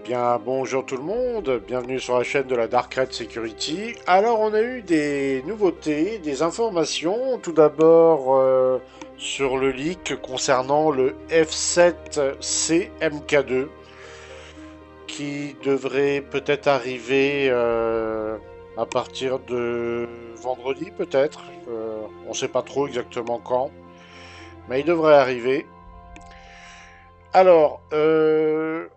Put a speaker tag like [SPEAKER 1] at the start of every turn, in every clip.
[SPEAKER 1] bien, bonjour tout le monde, bienvenue sur la chaîne de la Dark Red Security. Alors, on a eu des nouveautés, des informations. Tout d'abord, sur le leak concernant le F7C MK2, qui devrait peut-être arriver à partir de vendredi, peut-être. On ne sait pas trop exactement quand, mais il devrait arriver. Alors,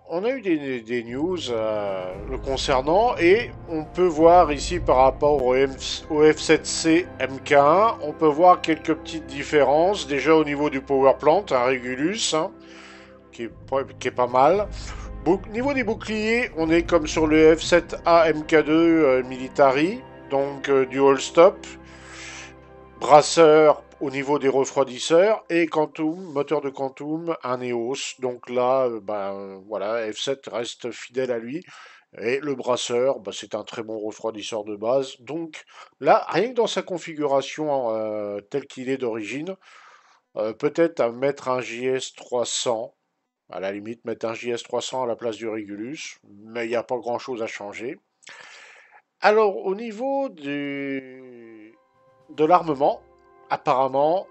[SPEAKER 1] on a eu des news le concernant et on peut voir ici par rapport au F7C MK1, on peut voir quelques petites différences. Déjà au niveau du power plant, un Regulus, hein, qui est pas mal. Niveau des boucliers, on est comme sur le F7A MK2 Military, donc dual stop. Brasseur au niveau des refroidisseurs et Quantum, moteur de Quantum, un EOS. Donc là, voilà, F7 reste fidèle à lui. Et le brasseur, c'est un très bon refroidisseur de base. Donc là, rien que dans sa configuration telle qu'il est d'origine, peut-être à mettre un JS 300. À la limite, mettre un JS 300 à la place du Regulus. Mais il n'y a pas grand-chose à changer. Alors, au niveau de l'armement, apparemment,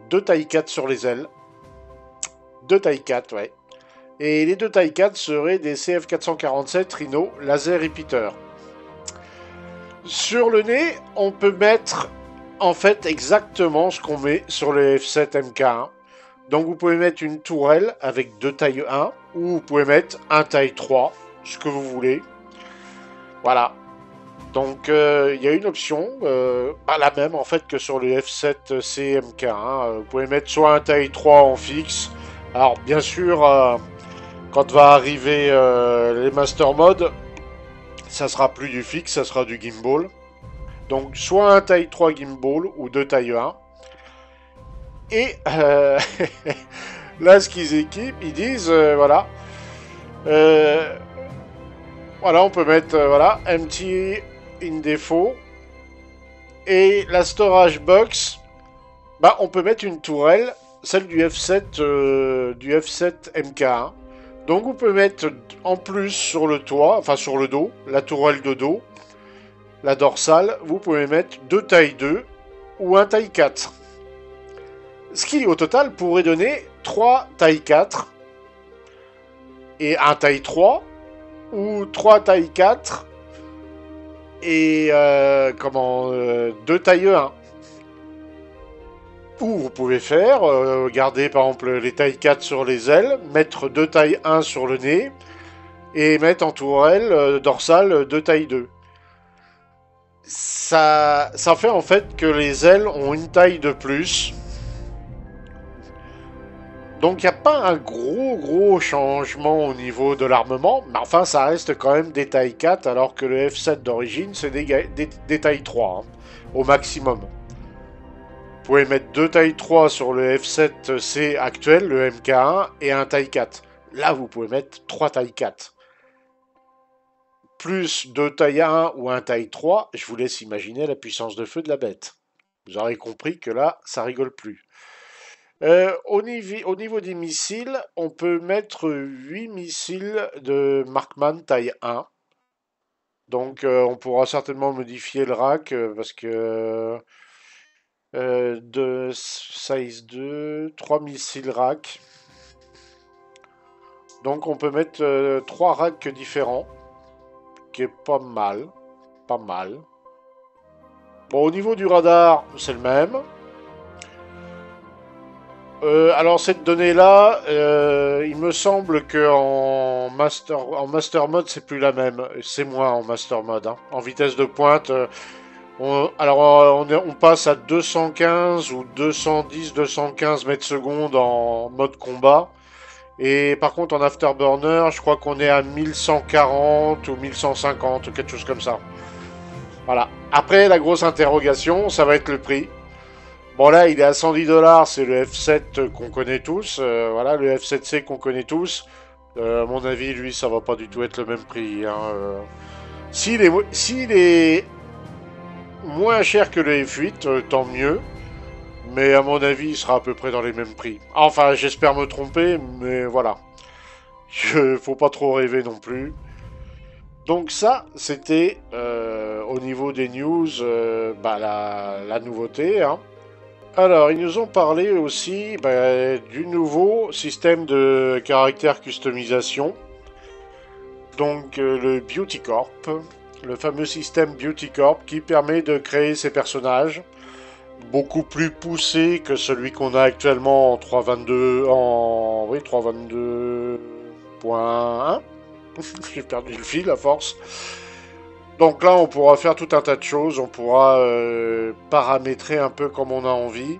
[SPEAKER 1] deux taille 4 sur les ailes. Deux taille 4, ouais. Et les deux taille 4 seraient des CF447 Rhino Laser Repeater. Sur le nez, on peut mettre en fait exactement ce qu'on met sur le F7 MK1. Donc vous pouvez mettre une tourelle avec deux taille 1 ou vous pouvez mettre un taille 3, ce que vous voulez. Voilà. Donc il y a une option, pas la même en fait que sur le F7C MK1. Vous pouvez mettre soit un taille 3 en fixe. Alors bien sûr, quand va arriver les Master Mode, ça sera plus du fixe, ça sera du gimbal. Donc soit un taille 3 gimbal ou deux taille 1. Et là ce qu'ils équipent, ils disent voilà. Voilà, on peut mettre voilà, empty in défaut. Et la storage box, on peut mettre une tourelle, celle du F7 MK1. Donc vous pouvez mettre en plus sur le toit, enfin sur le dos, la tourelle de dos, la dorsale, vous pouvez mettre deux taille 2 ou un taille 4. Ce qui au total pourrait donner 3 taille 4 et un taille 3 ou 3 taille 4 et deux taille 1. Ou vous pouvez faire, garder par exemple les taille 4 sur les ailes, mettre deux taille 1 sur le nez et mettre en tourelle dorsale deux taille 2. Ça fait en fait que les ailes ont une taille de plus. Donc il n'y a pas un gros changement au niveau de l'armement, mais enfin ça reste quand même des taille 4 alors que le F7 d'origine c'est des taille 3 hein, au maximum. Vous pouvez mettre deux taille 3 sur le F7C actuel, le MK1, et un taille 4. Là vous pouvez mettre 3 taille 4. Plus deux taille 1 ou un taille 3, je vous laisse imaginer la puissance de feu de la bête. Vous aurez compris que là ça rigole plus. Au niveau des missiles, on peut mettre 8 missiles de Markman taille 1. Donc on pourra certainement modifier le rack parce que de size 2, 3 missiles rack. Donc on peut mettre 3 racks différents, qui est pas mal. Pas mal. Bon, au niveau du radar, c'est le même. Alors cette donnée-là, il me semble que en master mode c'est plus la même, c'est moins en master mode. Hein. En vitesse de pointe, on passe à 215 ou 210, 215 mètres secondes en mode combat. Et par contre en afterburner, je crois qu'on est à 1140 ou 1150 ou quelque chose comme ça. Voilà. Après la grosse interrogation, ça va être le prix. Bon là, il est à 110 $, c'est le F7 qu'on connaît tous. Voilà, le F7C qu'on connaît tous. À mon avis, lui, ça va pas du tout être le même prix. Hein. S'il est moins cher que le F8, tant mieux. Mais à mon avis, il sera à peu près dans les mêmes prix. Enfin, j'espère me tromper, mais voilà. Faut pas trop rêver non plus. Donc ça, c'était au niveau des news, la nouveauté, hein. Alors, ils nous ont parlé aussi du nouveau système de caractère customisation, donc le Beauty Corp, le fameux système Beauty Corp qui permet de créer ses personnages, beaucoup plus poussé que celui qu'on a actuellement en 3.22, oui, 3.22.1. J'ai perdu le fil à force. Donc là, on pourra faire tout un tas de choses. On pourra paramétrer un peu comme on a envie.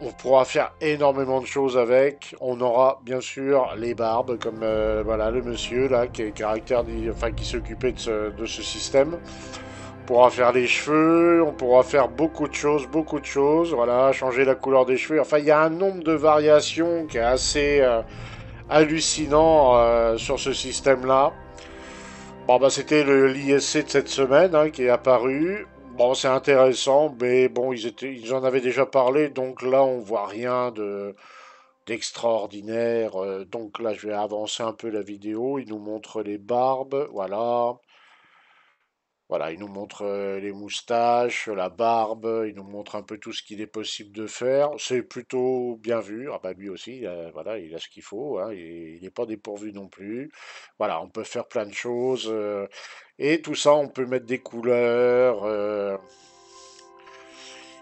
[SPEAKER 1] On pourra faire énormément de choses avec. On aura bien sûr les barbes, comme voilà le monsieur là qui est caractère, enfin qui s'occupait de ce système. On pourra faire les cheveux, on pourra faire beaucoup de choses, voilà, changer la couleur des cheveux. Enfin, il y a un nombre de variations qui est assez hallucinant sur ce système-là. Bon, bah, c'était l'ISC de cette semaine hein, qui est apparu. Bon, c'est intéressant, mais bon, ils en avaient déjà parlé, donc là, on voit rien d'extraordinaire. Donc là, je vais avancer un peu la vidéo. Il nous montre les barbes, voilà. Voilà, il nous montre les moustaches, la barbe, il nous montre un peu tout ce qu'il est possible de faire. C'est plutôt bien vu. Ah bah lui aussi, voilà, il a ce qu'il faut, hein, il n'est pas dépourvu non plus. Voilà, on peut faire plein de choses. Et tout ça, on peut mettre des couleurs.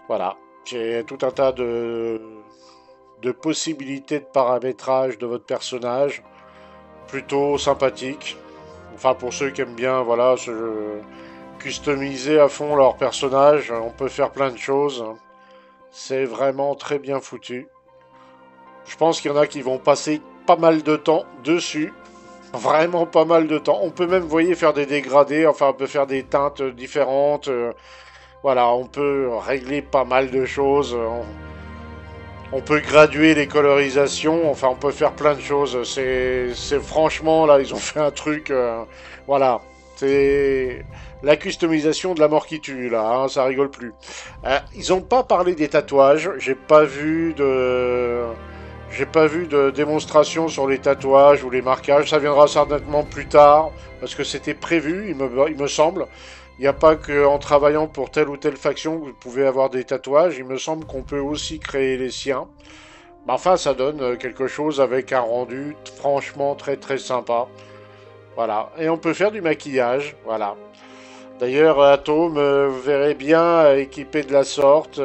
[SPEAKER 1] Voilà, j'ai tout un tas de possibilités de paramétrage de votre personnage. Plutôt sympathique. Enfin, pour ceux qui aiment bien, voilà, customiser à fond leur personnage. On peut faire plein de choses. C'est vraiment très bien foutu. Je pense qu'il y en a qui vont passer pas mal de temps dessus. Vraiment pas mal de temps. On peut même, vous voyez, faire des dégradés. Enfin, on peut faire des teintes différentes. Voilà, on peut régler pas mal de choses. On peut graduer les colorisations. Enfin, on peut faire plein de choses. C'est franchement, là, ils ont fait un truc. Voilà. C'est la customisation de la mort qui tue, là, hein, ça rigole plus. Ils n'ont pas parlé des tatouages, j'ai pas vu de démonstration sur les tatouages ou les marquages, ça viendra certainement plus tard, parce que c'était prévu, il me semble. Il n'y a pas qu'en travaillant pour telle ou telle faction que vous pouvez avoir des tatouages, il me semble qu'on peut aussi créer les siens. Mais enfin, ça donne quelque chose avec un rendu franchement très très sympa. Voilà, et on peut faire du maquillage, voilà. D'ailleurs, Atto me verrait bien équipé de la sorte.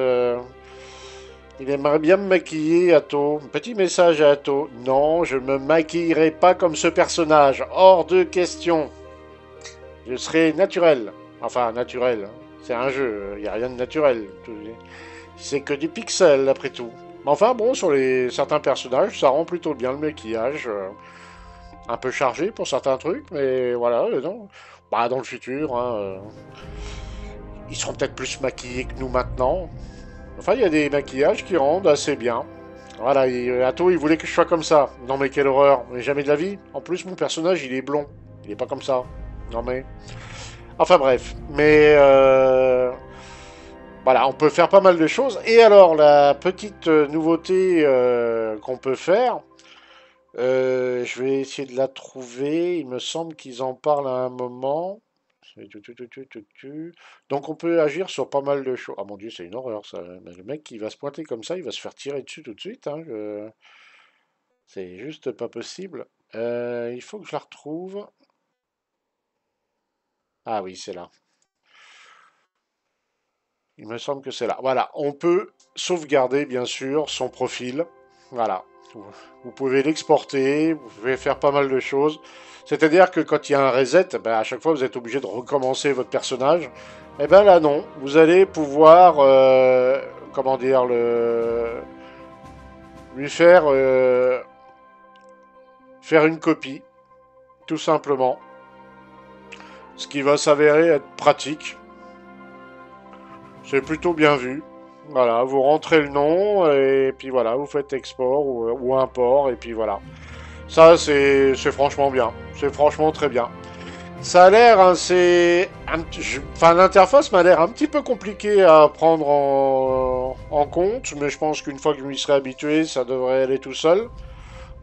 [SPEAKER 1] Il aimerait bien me maquiller, Atto. Petit message à Atto. Non, je me maquillerai pas comme ce personnage. Hors de question. Je serai naturel. Enfin, naturel. Hein. C'est un jeu, il n'y a rien de naturel. C'est que des pixels, après tout. Mais enfin, bon, sur certains personnages, ça rend plutôt bien le maquillage. Un peu chargé pour certains trucs, mais voilà, non. Bah, dans le futur, hein, ils seront peut-être plus maquillés que nous maintenant. Enfin, il y a des maquillages qui rendent assez bien. Voilà, Atto, il voulait que je sois comme ça. Non mais quelle horreur, mais jamais de la vie. En plus, mon personnage, il est blond. Il est pas comme ça. Non mais... Enfin bref, mais... Voilà, on peut faire pas mal de choses. Et alors, la petite nouveauté qu'on peut faire... je vais essayer de la trouver. Il me semble qu'ils en parlent à un moment. Donc on peut agir sur pas mal de choses. Ah mon dieu, c'est une horreur ça. Mais le mec qui va se pointer comme ça, il va se faire tirer dessus tout de suite. Hein. C'est juste pas possible. Il faut que je la retrouve. Ah oui, c'est là. Il me semble que c'est là. Voilà, on peut sauvegarder bien sûr son profil. Voilà. Vous pouvez l'exporter, vous pouvez faire pas mal de choses. C'est-à-dire que quand il y a un reset, ben à chaque fois vous êtes obligé de recommencer votre personnage. Et ben là non, vous allez pouvoir, comment dire, lui faire une copie, tout simplement. Ce qui va s'avérer être pratique. C'est plutôt bien vu. Voilà, vous rentrez le nom et puis voilà, vous faites export ou import et puis voilà. Ça, c'est franchement bien. C'est franchement très bien. Ça a l'air, hein, enfin, l'interface m'a l'air un petit peu compliquée à prendre en compte, mais je pense qu'une fois que je m'y serai habitué, ça devrait aller tout seul.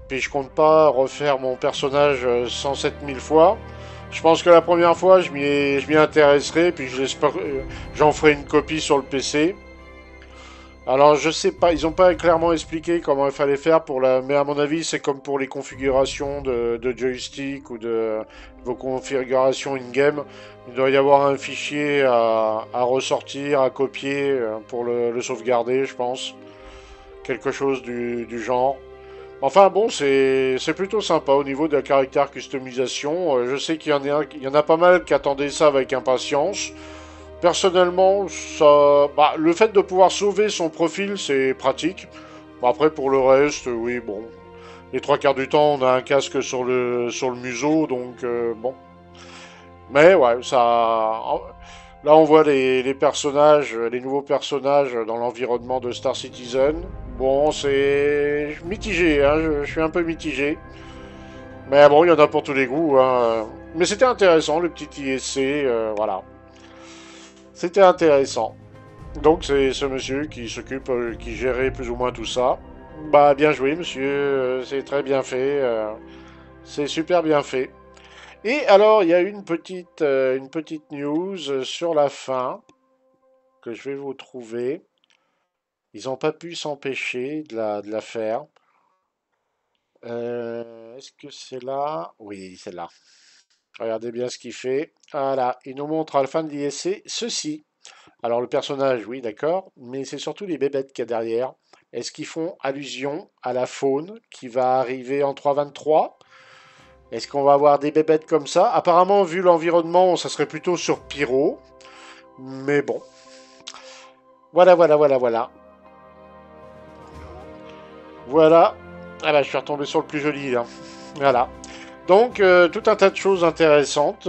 [SPEAKER 1] Puis je compte pas refaire mon personnage 107 000 fois. Je pense que la première fois, je m'y intéresserai, puis j'en ferai une copie sur le PC. Alors je sais pas, ils ont pas clairement expliqué comment il fallait faire mais à mon avis c'est comme pour les configurations de joystick ou de vos configurations in-game. Il doit y avoir un fichier à ressortir, à copier pour le sauvegarder, je pense. Quelque chose du genre. Enfin bon, c'est plutôt sympa au niveau de la caractère customisation. Je sais il y en a pas mal qui attendaient ça avec impatience. Personnellement, le fait de pouvoir sauver son profil, c'est pratique. Bon, après, pour le reste, oui, bon. Les trois quarts du temps, on a un casque sur le museau, donc bon. Mais ouais, là, on voit les personnages, les nouveaux personnages dans l'environnement de Star Citizen. Bon, c'est mitigé, hein, je suis un peu mitigé. Mais bon, il y en a pour tous les goûts, hein. Mais c'était intéressant, le petit ISC, voilà. C'était intéressant. Donc c'est ce monsieur qui s'occupe, qui gérait plus ou moins tout ça. Bah bien joué monsieur, c'est très bien fait, c'est super bien fait. Et alors il y a une petite news sur la fin que je vais vous trouver. Ils n'ont pas pu s'empêcher de la faire. Est-ce que c'est là? Oui, c'est là. Regardez bien ce qu'il fait. Voilà, il nous montre à la fin de l'ISC ceci. Alors le personnage, oui, d'accord, mais c'est surtout les bébêtes qu'il y a derrière. Est-ce qu'ils font allusion à la faune qui va arriver en 3.23? Est-ce qu'on va avoir des bébêtes comme ça? Apparemment, vu l'environnement, ça serait plutôt sur Pyro. Mais bon. Voilà, voilà, voilà, voilà. Voilà. Ah bah, je suis retombé sur le plus joli, là. Voilà. Donc, tout un tas de choses intéressantes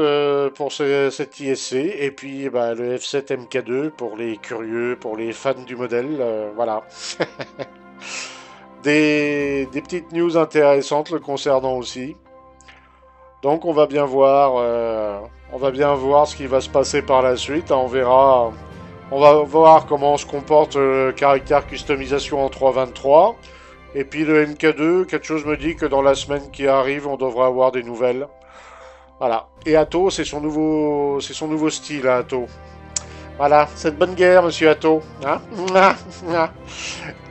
[SPEAKER 1] pour cet ISC. Et puis, bah, le F7 MK2 pour les curieux, pour les fans du modèle. Voilà. Des petites news intéressantes le concernant aussi. Donc, on va bien voir ce qui va se passer par la suite. On verra. On va voir comment se comporte le caractère customisation en 3.23. Et puis le MK2, quelque chose me dit que dans la semaine qui arrive, on devrait avoir des nouvelles. Voilà. Et Atto, c'est son nouveau style, hein, Atto. Voilà, cette bonne guerre, monsieur Atto. Hein.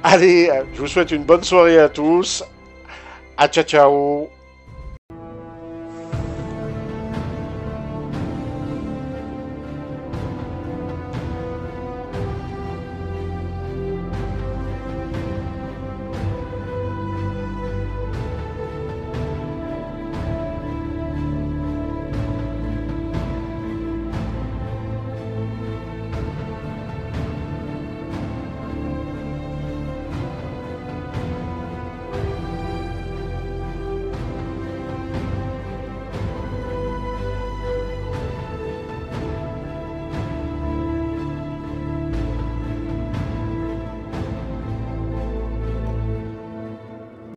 [SPEAKER 1] Allez, je vous souhaite une bonne soirée à tous. À ciao ciao.